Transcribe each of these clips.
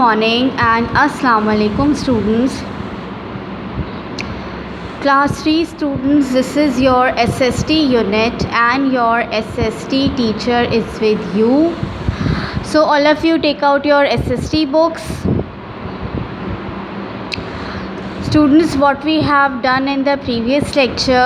morning and Assalamu alaikum students. Class 3 students, this is your SST unit and your SST teacher is with you. So all of you take out your SST books. Students, what we have done in the previous lecture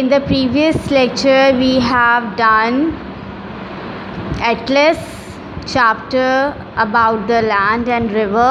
In the previous lecture we have done Atlas chapter about the land and river.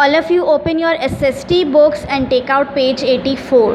All of you open your SST books and take out page 84.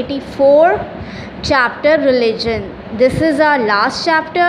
84, chapter religion. This is our last chapter.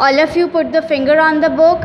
All of you put the finger on the book.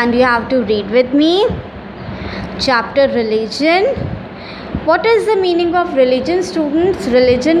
and you have to read with me. Chapter religion. What is the meaning of religion, students? Religion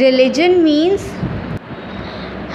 Religion means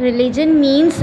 Religion means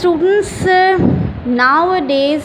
Students, nowadays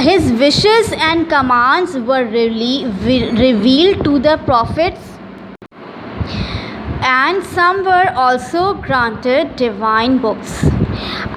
his wishes and commands were revealed to the prophets, and some were also granted divine books.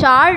4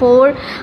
4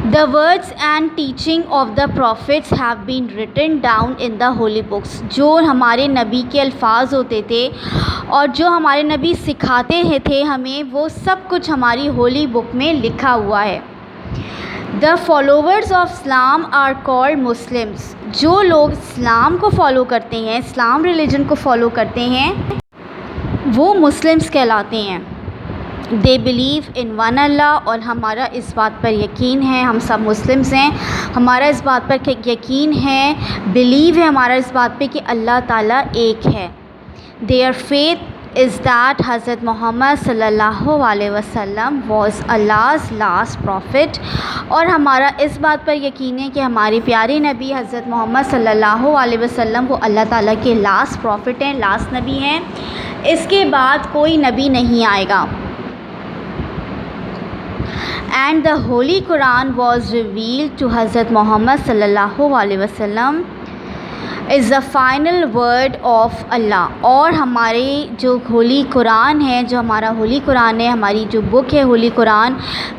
The words and teaching of the prophets have been written down in the holy books. جو ہمارے نبی کے الفاظ ہوتے تھے اور جو ہمارے نبی سکھاتے تھے ہمیں، وہ سب کچھ ہماری ہولی بک میں لکھا ہوا ہے. The followers of Islam are called Muslims. جو لوگ اسلام کو فالو کرتے ہیں، اسلام ریلیجن کو فالو کرتے ہیں، وہ مسلمس کہلاتے ہیں. They believe in one Allah. اور ہمارا اس بات پر یقین ہے، ہم سب مسلمس ہیں، ہمارا اس بات پر یقین ہے، بلیو ہے ہمارا اس بات پہ کہ اللہ تعالیٰ ایک ہے. Their faith is that حضرت محمد صلی اللہ علیہ وسلم was Allah's last prophet. اور ہمارا اس بات پر یقین ہے کہ ہمارے پیارے نبی حضرت محمد صلی اللہ علیہ وسلم وہ اللہ تعالیٰ کے لاسٹ پروفٹ ہیں، لاسٹ نبی ہیں. اس کے بعد کوئی نبی نہیں آئے گا. And the Holy Quran was revealed to Hazrat Muhammad sallallahu alaihi wasallam is the final word of Allah. اور ہمارے جو ہولی قرآن ہے، جو ہمارا ہولی قرآن ہے، ہماری جو بک ہے ہولی قرآن،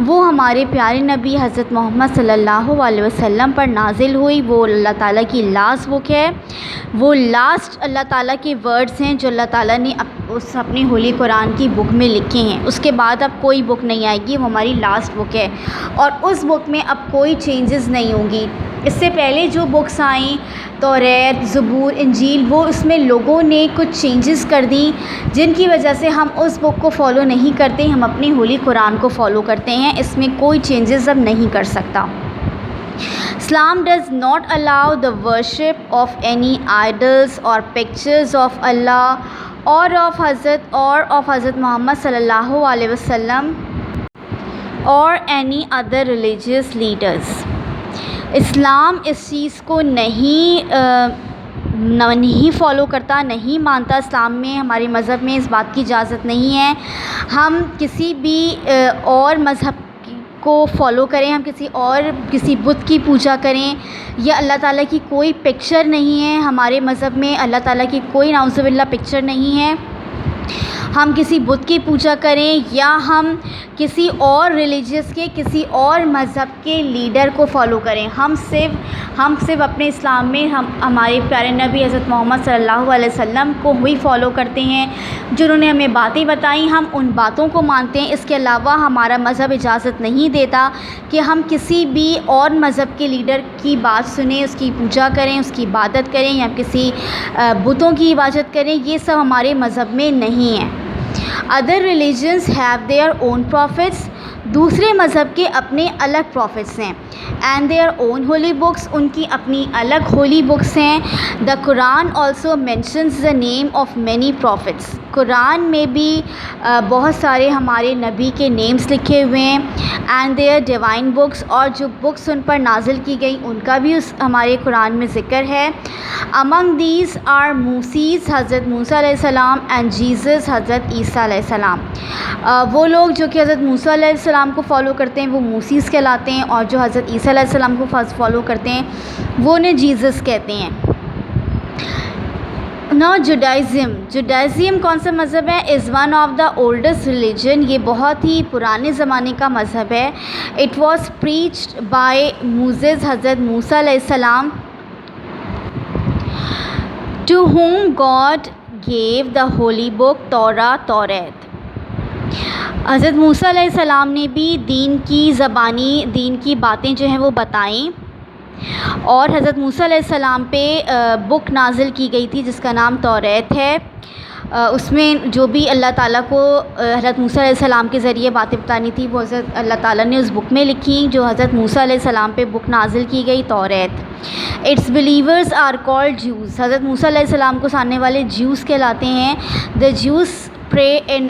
وہ ہمارے پیارے نبی حضرت محمد صلی اللہ علیہ وسلم پر نازل ہوئی. وہ اللہ تعالیٰ کی لاسٹ بک ہے، وہ لاسٹ اللہ تعالیٰ کے ورڈز ہیں جو اللہ تعالیٰ نے اس اپنی ہولی قرآن کی بک میں لکھے ہیں. اس کے بعد اب کوئی بک نہیں آئے گی، وہ ہماری لاسٹ بک ہے اور اس بک میں اب کوئی چینجز نہیں ہوں گی. اس سے پہلے جو بکس آئیں، توریت، زبور، انجیل، وہ اس میں لوگوں نے کچھ چینجز کر دیں جن کی وجہ سے ہم اس بک کو فالو نہیں کرتے، ہم اپنی ہولی قرآن کو فالو کرتے ہیں. اس میں کوئی چینجز اب نہیں کر سکتا. Islam does not allow the worship of any idols or pictures of Allah or of Hazrat Muhammad صلی اللہ علیہ وسلم or any other religious leaders. اسلام اس چیز کو نہیں فالو کرتا، نہیں مانتا. اسلام میں، ہمارے مذہب میں اس بات کی اجازت نہیں ہے ہم کسی بھی اور مذہب کو فالو کریں، ہم کسی بت کی پوجا کریں، یا اللہ تعالیٰ کی کوئی پکچر نہیں ہے ہمارے مذہب میں. اللہ تعالیٰ کی کوئی نعوذ باللہ پکچر نہیں ہے. ہم کسی بت کی پوجا کریں یا ہم کسی اور ریلیجیس کے، کسی اور مذہب کے لیڈر کو فالو کریں، ہم صرف اپنے اسلام میں ہمارے پیارے نبی حضرت محمد صلی اللہ علیہ وسلم کو وہی فالو کرتے ہیں جنہوں نے ہمیں باتیں بتائیں، ہم ان باتوں کو مانتے ہیں. اس کے علاوہ ہمارا مذہب اجازت نہیں دیتا کہ ہم کسی بھی اور مذہب کے لیڈر کی بات سنیں، اس کی پوجا کریں، اس کی عبادت کریں یا کسی بتوں کی عبادت کریں. یہ سب ہمارے مذہب میں نہیں ہے. Other religions have their own prophets. دوسرے مذہب کے اپنے الگ پروفٹس ہیں. And their own holy books. ان کی اپنی الگ ہولی بکس ہیں. The Quran also mentions the name of many prophets. قرآن میں بھی بہت سارے ہمارے نبی کے نیمز لکھے ہوئے ہیں. And their divine books. اور جو بکس ان پر نازل کی گئی ان کا بھی ہمارے قرآن میں ذکر ہے. Among these are Moses حضرت موسیٰ علیہ السلام and Jesus حضرت عیسیٰ علیہ السلام. وہ لوگ جو کہ حضرت موسیٰ علیہ السلام کو فالو کرتے ہیں وہ موسیز کہلاتے ہیں، اور جو حضرت عیسیٰ علیہ السلام کو فالو کرتے ہیں وہ انہیں جیزس کہتے ہیں. Now جوڈائزم کون سا مذہب ہے؟ is one of the oldest religion. یہ بہت ہی پرانے زمانے کا مذہب ہے. It was preached by Moses حضرت موسیٰ علیہ السلام to whom God gave the holy book توریت. حضرت موسیٰ علیہ السلام نے بھی دین کی باتیں جو ہیں وہ بتائیں، اور حضرت موسیٰ علیہ السلام پہ بک نازل کی گئی تھی جس کا نام توریت ہے. اس میں جو بھی اللہ تعالیٰ کو حضرت موسیٰ علیہ السلام کے ذریعے باتیں بتانی تھی وہ حضرت اللہ تعالیٰ نے اس بک میں لکھی، جو حضرت موسیٰ علیہ السلام پہ بک نازل کی گئی توریت. It's believers are called Jews. حضرت موسیٰ علیہ السلام کو ساننے والے جیوز کہلاتے ہیں. دا جیوز پرے ان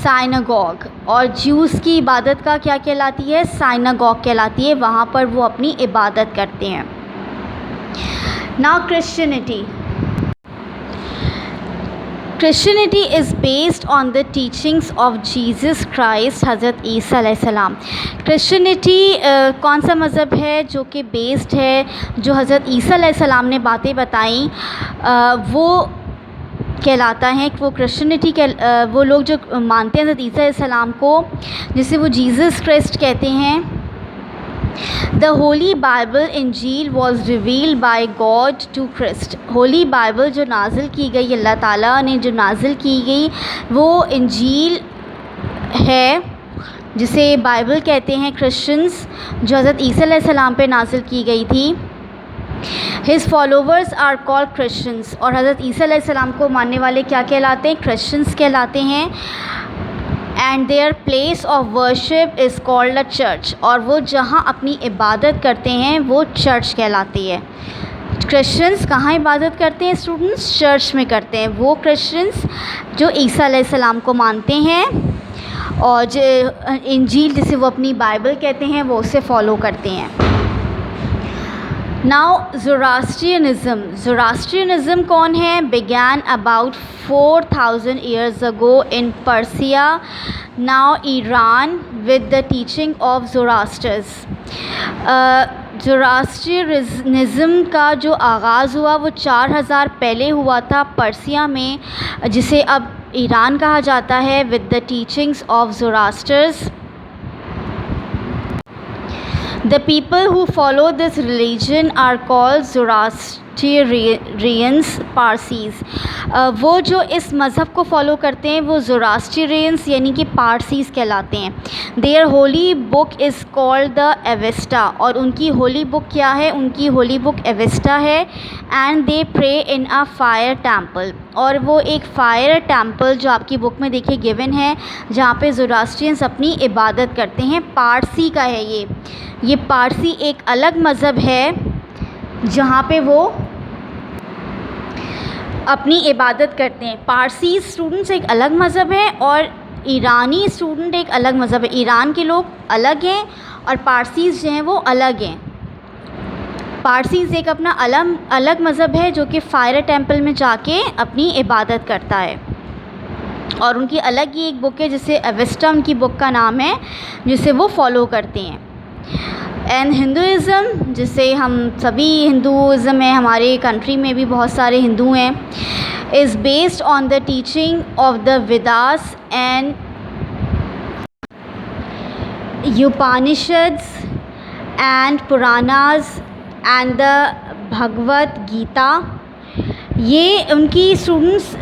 سائناگوگ. اور جیوز کی عبادت کا کیا کہلاتی ہے؟ سائناگوگ کہلاتی ہے. وہاں پر وہ اپنی عبادت کرتے ہیں. Now Christianity is based on the teachings of Jesus Christ حضرت عیسیٰ علیہ السلام. کرسچینٹی کون سا مذہب ہے جو کہ بیسڈ ہے، جو حضرت عیسیٰ علیہ السلام نے باتیں بتائیں وہ کہلاتا ہے کہ وہ کرسچینٹی وہ لوگ جو مانتے ہیں حضرت عیسیٰ علیہ السلام کو، جسے وہ جیزس کرسٹ کہتے ہیں، The Holy Bible Injil was revealed by God to Christ. Holy Bible جو نازل کی گئی, اللہ تعالیٰ نے جو نازل کی گئی وہ انجیل ہے جسے بائبل کہتے ہیں کرسچنز, جو حضرت عیسیٰ علیہ السلام پہ نازل کی گئی تھی. His followers are called Christians. اور حضرت عیسیٰ علیہ السلام کو ماننے والے کیا کہلاتے ہیں؟ کرسچنز کہلاتے ہیں. And their place of worship is called a church. اور وہ جہاں اپنی عبادت کرتے ہیں وہ چرچ کہلاتی ہے. کرسچنس کہاں عبادت کرتے ہیں اسٹوڈنٹس؟ چرچ میں کرتے ہیں. وہ کرسچنس جو عیسیٰ علیہ السلام کو مانتے ہیں اور جو انجیل جسے وہ اپنی بائبل کہتے ہیں وہ اسے فالو کرتے ہیں. Now Zoroastrianism کون ہے؟ began about 4000 years ago in Persia, now Iran, with the teaching of Zoroastrians. Zoroastrianism کا جو آغاز ہوا وہ 4000 پہلے ہوا تھا پرسیا میں, جسے اب ایران کہا جاتا ہے, with the teachings of Zoroastrians. The people who follow this religion are called Zoroastrians, Parsis. وہ جو اس مذہب کو فالو کرتے ہیں وہ زوراسٹریئنس یعنی کہ پارسیز کہلاتے ہیں. Their holy book is called the Avesta. اور ان کی ہولی بک کیا ہے؟ ان کی ہولی بک ایویسٹا ہے. And they pray in a fire temple. اور وہ ایک فائر ٹیمپل جو آپ کی بک میں دیکھیے گیون ہے جہاں پہ زوراسٹریئنس اپنی عبادت کرتے ہیں. پارسی کا ہے یہ پارسی ایک الگ مذہب ہے جہاں پہ وہ اپنی عبادت کرتے ہیں. پارسی اسٹوڈنٹس ایک الگ مذہب ہے اور ایرانی اسٹوڈنٹ ایک الگ مذہب ہے. ایران کے لوگ الگ ہیں اور پارسیز جو ہیں وہ الگ ہیں. پارسیز ایک اپنا الگ مذہب ہے جو کہ فائر ٹیمپل میں جا کے اپنی عبادت کرتا ہے اور ان کی الگ ہی ایک بک ہے جسے ایویسٹا ان کی بک کا نام ہے جسے وہ فالو کرتے ہیں. اینڈ ہندوازم جسے ہم سبھی ہندوازم ہیں, ہمارے کنٹری میں بھی بہت سارے ہندو ہیں, is based on the teaching of the Vedas and Upanishads and Puranas and the Bhagavad Gita. یہ ان کی اسٹوڈنٹس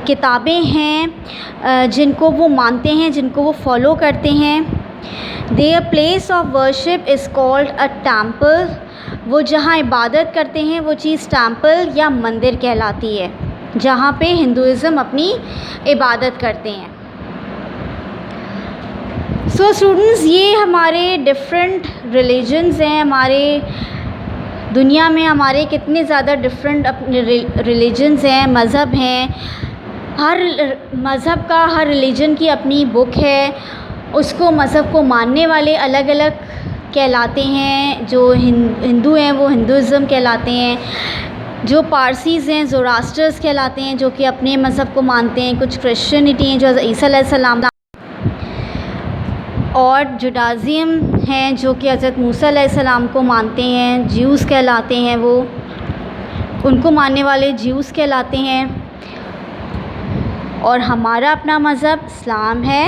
کتابیں ہیں جن کو وہ مانتے ہیں, جن کو وہ فالو کرتے ہیں. Their place of worship is called a temple. وہ جہاں عبادت کرتے ہیں وہ چیز ٹیمپل یا مندر کہلاتی ہے جہاں پہ ہندوازم اپنی عبادت کرتے ہیں. سو اسٹوڈنٹس یہ ہمارے ڈفرینٹ ریلیجنز ہیں. ہمارے دنیا میں ہمارے کتنے زیادہ ڈفرینٹ ریلیجنز ہیں, مذہب ہیں. ہر مذہب کا, ہر ریلیجن کی اپنی بک ہے. اس کو مذہب کو ماننے والے الگ الگ کہلاتے ہیں. جو ہندو ہیں وہ ہندوازم کہلاتے ہیں. جو پارسیز ہیں زوراسٹرز کہلاتے ہیں جو کہ اپنے مذہب کو مانتے ہیں. کچھ کرسچینٹی ہیں جو عیسیٰ علیہ السلام, اور جوڈازم ہیں جو کہ حضرت موسیٰ علیہ السلام کو مانتے ہیں. جیوز کہلاتے ہیں, وہ ان کو ماننے والے جیوز کہلاتے ہیں. اور ہمارا اپنا مذہب اسلام ہے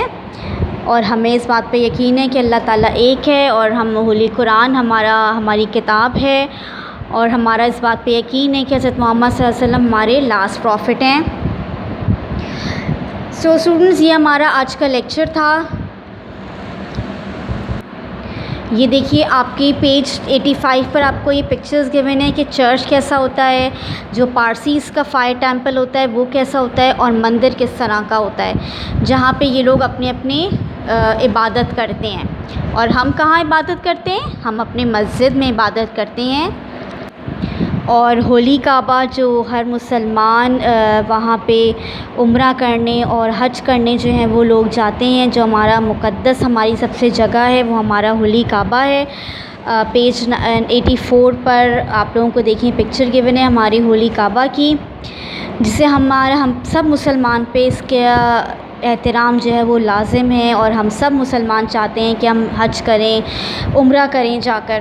اور ہمیں اس بات پہ یقین ہے کہ اللہ تعالیٰ ایک ہے, اور ہم ہولی قرآن ہماری کتاب ہے, اور ہمارا اس بات پہ یقین ہے کہ حضرت محمد صلی اللہ علیہ وسلم ہمارے لاسٹ پروفٹ ہیں. سو اسٹوڈنٹس یہ ہمارا آج کا لیکچر تھا. یہ دیکھیے آپ کی پیج 85 پر آپ کو یہ پکچرز گیون ہیں کہ چرچ کیسا ہوتا ہے, جو پارسیز کا فائر ٹیمپل ہوتا ہے وہ کیسا ہوتا ہے, اور مندر کس طرح کا ہوتا ہے جہاں پہ یہ لوگ اپنی عبادت کرتے ہیں. اور ہم کہاں عبادت کرتے ہیں؟ ہم اپنے مسجد میں عبادت کرتے ہیں. اور ہولی کعبہ جو ہر مسلمان وہاں پہ عمرہ کرنے اور حج کرنے جو ہیں وہ لوگ جاتے ہیں, جو ہمارا مقدس ہماری سب سے جگہ ہے وہ ہمارا ہولی کعبہ ہے. پیج 84 پر آپ لوگوں کو دیکھیں پکچر گیون ہے ہماری ہولی کعبہ کی, جسے ہم سب مسلمان پہ اس کا احترام جو ہے وہ لازم ہے, اور ہم سب مسلمان چاہتے ہیں کہ ہم حج کریں, عمرہ کریں جا کر.